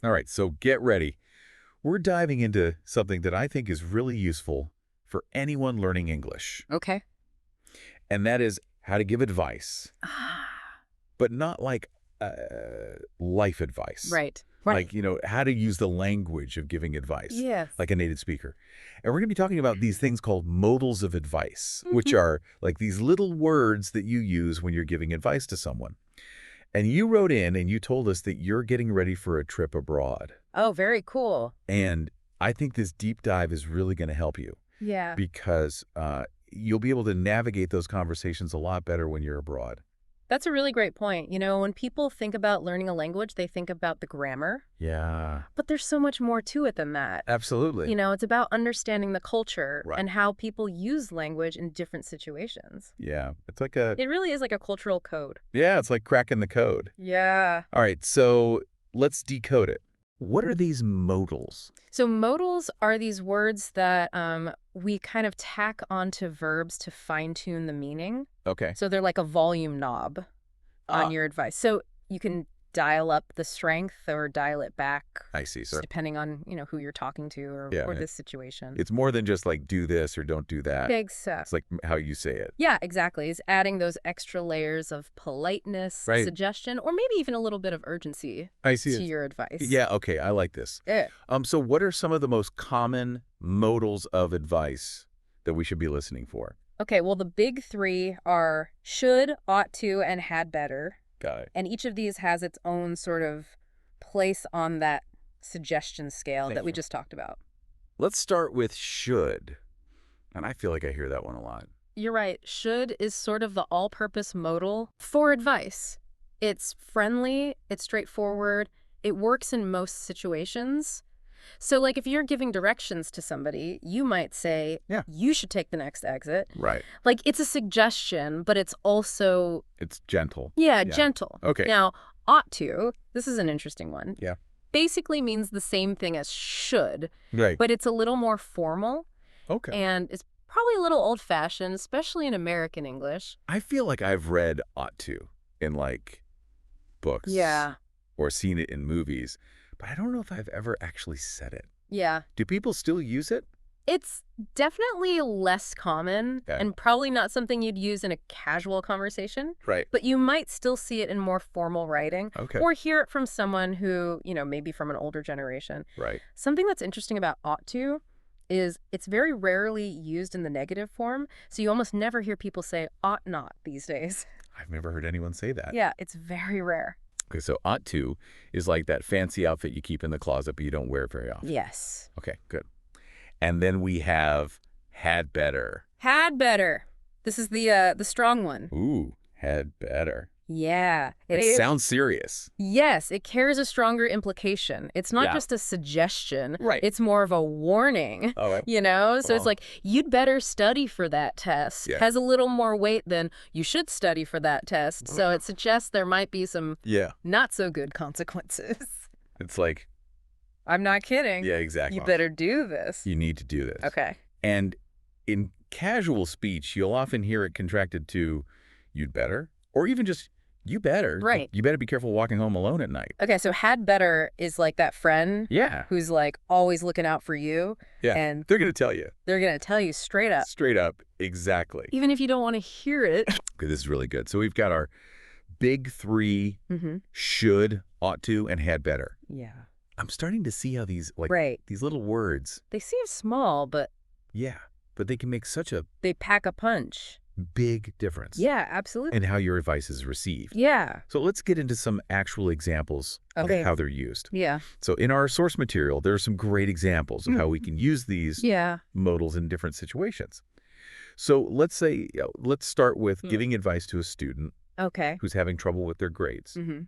All right, so get ready. We're diving into something that I think is really useful for anyone learning English, Okay. and that is how to give advice, Ah, but not like life advice. right. Right. Like, how to use the language of giving advice, Yes. like a native speaker. And we're going to be talking about these things called modals of advice, which Mhm. are like these little words that you use when you're giving advice to someone. And you wrote in and you told us that you're getting ready for a trip abroad. Oh, very cool. And I think this deep dive is really going to help you Yeah. because you'll be able to navigate those conversations a lot better when you're abroad. That's a really great point. When people think about learning a language, they think about the grammar, Yeah, but there's so much more to it than that. absolutely. It's about understanding the culture Right. and how people use language in different situations. Yeah, It really is like a cultural code. it's like cracking the code. Yeah. All right, so let's decode it. What are these modals? So modals are these words that we kind of tack onto verbs to fine-tune the meaning. Okay. So they're like a volume knob on Ah, your advice. So you can dial up the strength or dial it back I see, just sir. depending on, who you're talking to or, Yeah, or this situation. it's more than just like do this or don't do that. It's Exactly. like how you say it. Yeah, exactly. It's adding those extra layers of politeness, Right. suggestion, or maybe even a little bit of urgency I see to it. your advice. Yeah, okay, I like this. Yeah. So what are some of the most common modals of advice that we should be listening for? Okay, well, the big three are should, ought to, and had better. Got it. And each of these has its own sort of place on that suggestion scale Thank that we you. just talked about. Let's start with should. And I feel like I hear that one a lot. You're right. Should is sort of the all-purpose modal for advice. It's friendly, it's straightforward, it works in most situations. So, like, if you're giving directions to somebody, you might say, Yeah. you should take the next exit. Right. Like, it's a suggestion, but it's also, It's gentle. yeah, Yeah. gentle. Okay. Now, ought to, this is an interesting one. Yeah. Basically means the same thing as should, Right. but it's a little more formal Okay. and it's probably a little old-fashioned, especially in American English. I feel like I've read ought to in like books. Yeah. Or seen it in movies, but I don't know if I've ever actually said it. Yeah. Do people still use it? It's definitely less common Okay. and probably not something you'd use in a casual conversation, Right. but you might still see it in more formal writing Okay. or hear it from someone who, maybe from an older generation. Right. Something that's interesting about ought to is it's very rarely used in the negative form, so you almost never hear people say ought not these days. I've never heard anyone say that. Yeah, it's very rare. Okay, so ought to is like that fancy outfit you keep in the closet, but you don't wear it very often. Yes. Okay, good. And then we have had better. Had better. This is the strong one. Ooh, had better. Yeah. It sounds serious. Yes, it carries a stronger implication. It's not Yeah. just a suggestion. Right. It's more of a warning, All right. So it's Well. like, you'd better study for that test. Yeah. Has a little more weight than you should study for that test. So it suggests there might be some Yeah. not so good consequences. It's like, I'm not kidding. yeah, exactly. You better do this. You need to do this. Okay. And in casual speech, you'll often hear it contracted to you'd better, or even just you better. Right. You better be careful walking home alone at night. Okay, so had better is like that friend Yeah. who's like always looking out for you. Yeah. And They're going to tell you. they're going to tell you straight up, Straight up. Exactly. even if you don't want to hear it. Okay, this is really good. So we've got our big three Mm-hmm. should, ought to, and had better. Yeah. I'm starting to see how these, like, Right. these little words, They seem small, but yeah, but they can make such a they pack a punch. big difference Yeah, absolutely. in how your advice is received. Yeah. So let's get into some actual examples Okay. of how they're used. Yeah. So in our source material, there are some great examples of how we can use these Yeah. modals in different situations. So let's say, let's start with giving advice to a student Okay. who's having trouble with their grades. Mm-hmm.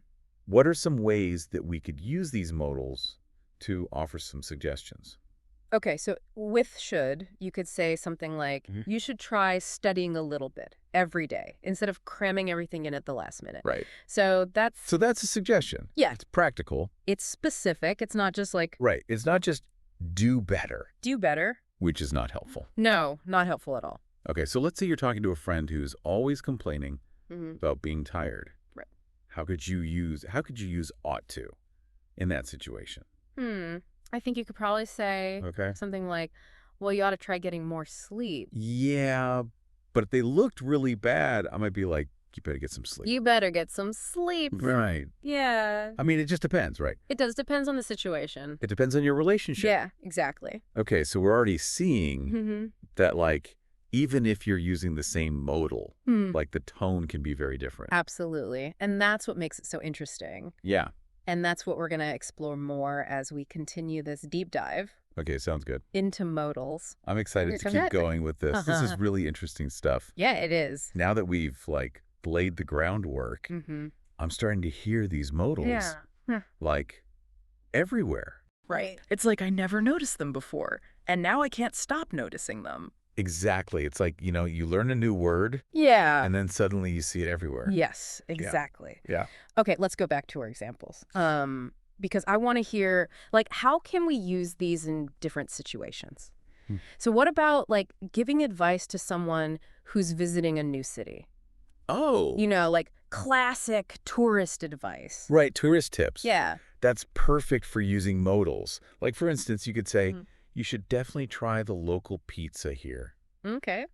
What are some ways that we could use these modals to offer some suggestions? Okay, so with should, you could say something like, Mhm. you should try studying a little bit every day instead of cramming everything in at the last minute. Right. So that's, So that's a suggestion. Yeah. It's practical. it's specific. It's not just like, Right. It's not just do better, do better. which is not helpful. No, not helpful at all. Okay, so let's say you're talking to a friend who's always complaining Mm-hmm. about being tired. Right. How could you use ought to in that situation? I think you could probably say Okay. something like, well, you ought to try getting more sleep. Yeah, but if they looked really bad, I might be like, you better get some sleep. You better get some sleep. Right. Yeah. I mean, it just depends, right? It does. Depends on the situation. It depends on your relationship. Yeah, exactly. Okay, so we're already seeing Mm-hmm. that, like, even if you're using the same modal, Hmm. like, the tone can be very different. Absolutely. And that's what makes it so interesting. Yeah. And that's what we're going to explore more as we continue this deep dive Okay, sounds good. into modals. I'm excited Here to comes keep that. going with this. This is really interesting stuff. Yeah, it is. Now that we've, like, laid the groundwork, Mm-hmm. I'm starting to hear these modals, like, everywhere. Right. It's like I never noticed them before, and now I can't stop noticing them. Exactly. It's like, you know, you learn a new word, Yeah. and then suddenly you see it everywhere. Yes, exactly. Yeah. Okay, let's go back to our examples. Because I want to hear, like, how can we use these in different situations? So what about, like, giving advice to someone who's visiting a new city? Oh. You know, like classic tourist advice. Right, tourist tips. Yeah. That's perfect for using modals. Like, for instance, you could say, Mhm. you should definitely try the local pizza here. Okay.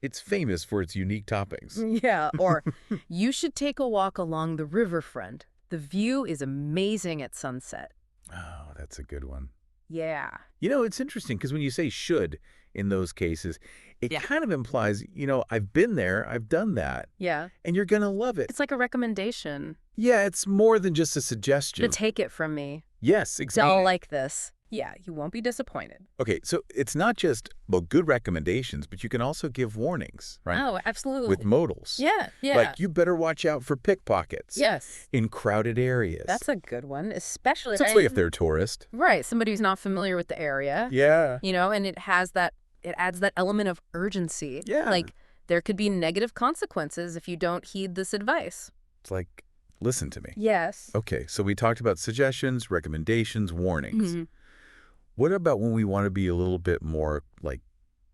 It's famous for its unique toppings. Yeah, or you should take a walk along the riverfront. The view is amazing at sunset. Oh, that's a good one. Yeah. You know, it's interesting because when you say should in those cases, it Yeah. kind of implies, you know, I've been there, I've done that, Yeah. and you're going to love it. It's like a recommendation Yeah, it's more than just a to suggestion. take it from me. Yes, exactly. Don't like this. Yeah, you won't be disappointed. Okay, so it's not just, well, good recommendations, but you can also give warnings, right? Oh, absolutely. With modals. Yeah, yeah. Like, you better watch out for pickpockets. Yes. In crowded areas. That's a good one, especially Especially if they're a tourist. right, somebody who's not familiar with the area. Yeah. You know, and it adds that element of urgency. Yeah. Like, there could be negative consequences if you don't heed this advice. It's like, listen to me. Yes. Okay, so we talked about suggestions, recommendations, warnings. Mhm. What about when we want to be a little bit more, like,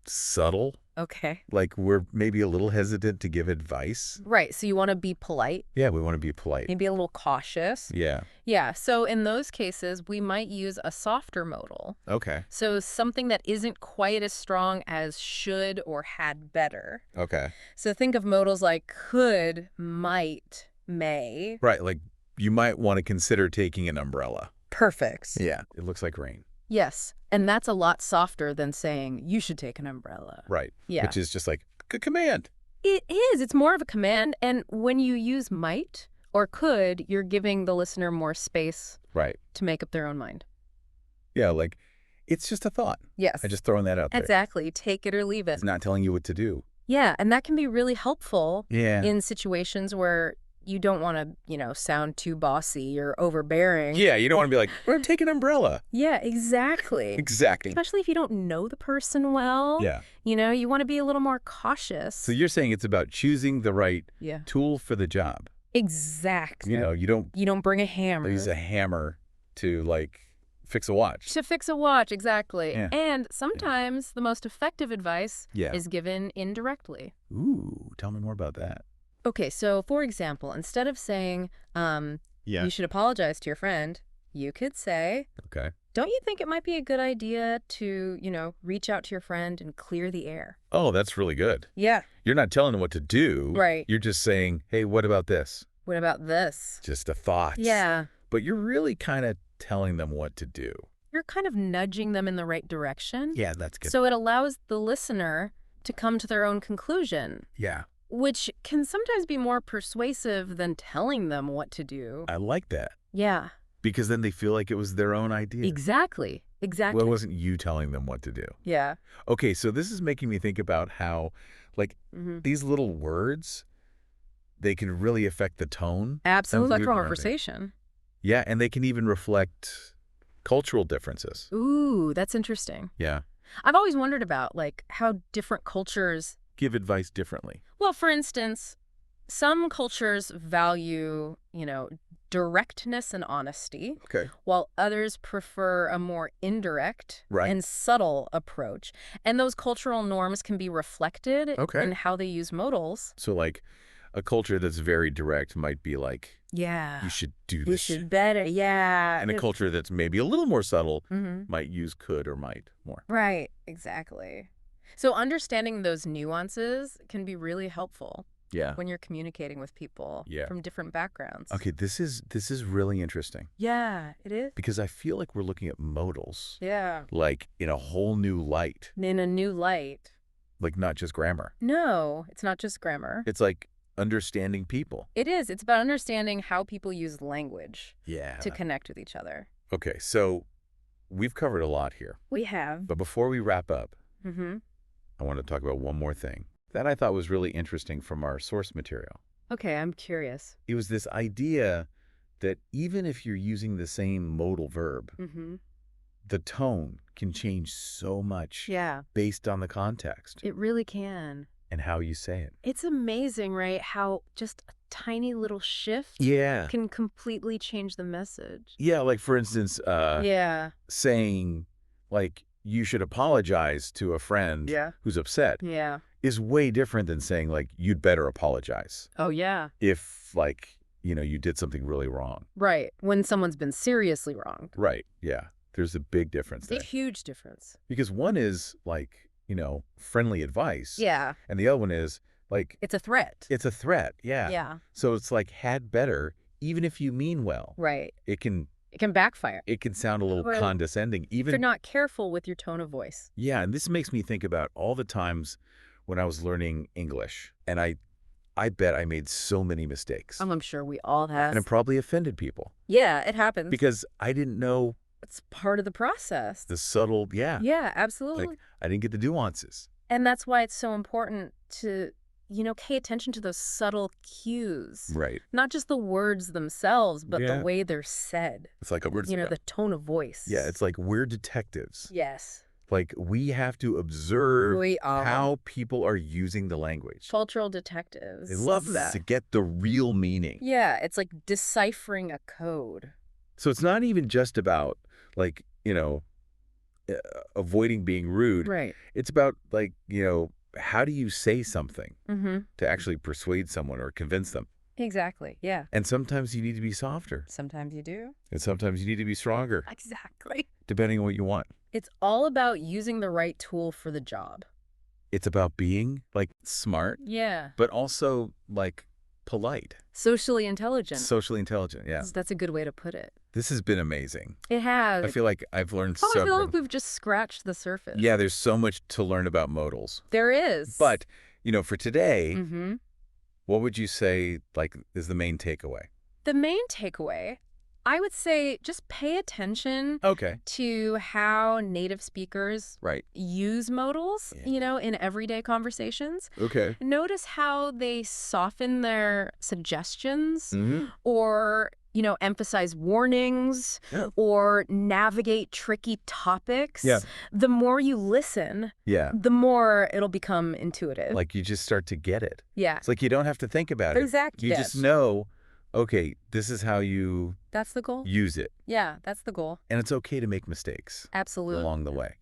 subtle? Okay. Like, we're maybe a little hesitant to give advice? Right, so you want to be polite, Yeah, we want to be polite. maybe a little cautious. Yeah. Yeah, so in those cases, we might use a softer modal. Okay. So something that isn't quite as strong as should or had better. Okay. So think of modals like could, might, may. Right, like, you might want to consider taking an umbrella. Perfect. Yeah. It looks like rain. Yes, and that's a lot softer than saying you should take an umbrella. Right. Yeah. Which is just like, good command. It is. It's more of a command. And when you use might or could, you're giving the listener more space Right. to make up their own mind. Yeah, like, it's just a thought. Yes. I'm just throwing that out there. Exactly. Take it or leave it. It's not telling you what to do. Yeah, and that can be really helpful Yeah. in situations where you don't want to, sound too bossy or overbearing. Yeah, you don't want to be like, well, take an umbrella. Yeah, exactly. Exactly. Especially if you don't know the person well. Yeah. You want to be a little more cautious. So you're saying it's about choosing the right Yeah. tool for the job. Exactly. You don't bring a hammer. use a hammer to, like, fix a watch. To fix a watch, exactly. Yeah. And sometimes the most effective advice Yeah. is given indirectly. Ooh, tell me more about that. Okay, so for example, instead of saying, Yeah. you should apologize to your friend, you could say, Okay. don't you think it might be a good idea to, reach out to your friend and clear the air? Oh, that's really good. Yeah. You're not telling them what to do. Right. You're just saying, hey, what about this? What about this? Just a thought. Yeah. But you're really kind of telling them what to do. You're kind of nudging them in the right direction. Yeah, that's good. So it allows the listener to come to their own conclusion, Yeah, which can sometimes be more persuasive than telling them what to do. I like that. Yeah, Because then they feel like it was their own idea. exactly. Exactly. Well, it wasn't you telling them what to do. Yeah. Okay, so this is making me think about how, like, these little words, they can really affect the tone. Absolutely. of Like your conversation. Yeah, and they can even reflect cultural differences. Ooh, that's interesting. Yeah. I've always wondered about, like, how different cultures... Give advice differently. Well, for instance, some cultures value, directness and honesty, Okay. while others prefer a more indirect Right. and subtle approach. And those cultural norms can be reflected Okay. in how they use modals. So, like, a culture that's very direct might be like, Yeah. You should do You this. should better. Yeah. And a culture that's maybe a little more subtle Mm-hmm. might use could or might more. Right. Exactly. So understanding those nuances can be really helpful Yeah. when you're communicating with people Yeah. from different backgrounds. Okay, this is really interesting Yeah, it is. because I feel like we're looking at modals Yeah. like in a whole new light, In a new light. like not just grammar. No, it's not just grammar. It's like understanding people. It is. It's about understanding how people use language Yeah. to connect with each other. Okay, so we've covered a lot here. We have. But before we wrap up, Mm-hmm. I want to talk about one more thing that I thought was really interesting from our source material. Okay, I'm curious. It was this idea that even if you're using the same modal verb, Mm-hmm. the tone can change so much Yeah, based on the context it really can. and how you say it. It's amazing, right? How just a tiny little shift Yeah. can completely change the message. Yeah, like for instance, Yeah. saying like you should apologize to a friend Yeah. who's upset Yeah. is way different than saying like you'd better apologize Oh, yeah. if like, you did something really wrong. Right. When someone's been seriously wronged. Right. Yeah. There's a big difference A there. huge difference. Because one is like, friendly advice. Yeah. And the other one is like, It's a threat. it's a threat. Yeah. Yeah. So it's like had better, even if you mean well. Right. It can It can backfire sound a little Well, condescending. if you're Even not careful with your tone of voice. Yeah, and this makes me think about all the times when I was learning English, and I bet I made so many mistakes. I'm sure we all have. And it probably offended people Yeah, it happens. because I didn't know It's part of the process. the subtle, Yeah, absolutely. like I didn't get the nuances. And that's why it's so important to, pay attention to those subtle cues. Right. Not just the words themselves, but Yeah. the way they're said. It's like The tone of voice. yeah, it's like we're detectives. Yes. Like we have to observe We are. how people are using the language. Cultural detectives. I love that. To get the real meaning. Yeah, it's like deciphering a code. So it's not even just about like, avoiding being rude. Right. It's about like, how do you say something Mm-hmm. to actually persuade someone or convince them? Exactly. Yeah. And sometimes you need to be softer Sometimes you do. and sometimes you need to be stronger, Exactly. depending on what you want. It's all about using the right tool for the job. It's about being like smart, Yeah. but also like polite, Socially intelligent. socially intelligent. Yeah. That's a good way to put it. This has been amazing. It has. I feel like I've learned I feel so like we've just scratched the surface. Yeah, there's so much to learn about modals. There is. But, for today, Mm-hmm. what would you say like is the main takeaway? The main takeaway, I would say just pay attention Okay. to how native speakers Right. use modals, Yeah. in everyday conversations. Okay. Notice how they soften their suggestions Mm-hmm. or, emphasize warnings Yeah. or navigate tricky topics. Yeah. The more you listen, Yeah. the more it'll become intuitive. Like you just start to get it. Yeah. It's like you don't have to think about it. Exactly. You just know, okay, this is how you That's the goal. use it. Yeah, that's the goal. And it's okay to make mistakes Absolutely. along the way,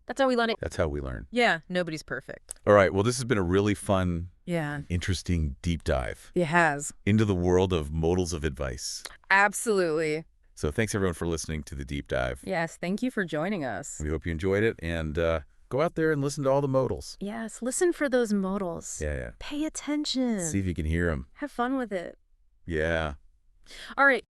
That's how we learn it. That's how we learn. Yeah, nobody's perfect. All right. Well, this has been a really fun, Yeah, interesting deep dive it has. into the world of modals of advice. Absolutely. So thanks everyone for listening to the deep dive. Yes, thank you for joining us. We hope you enjoyed it and go out there and listen to all the modals. Yes, listen for those modals. Yeah. Pay attention. See if you can hear them. Have fun with it. Yeah. All right.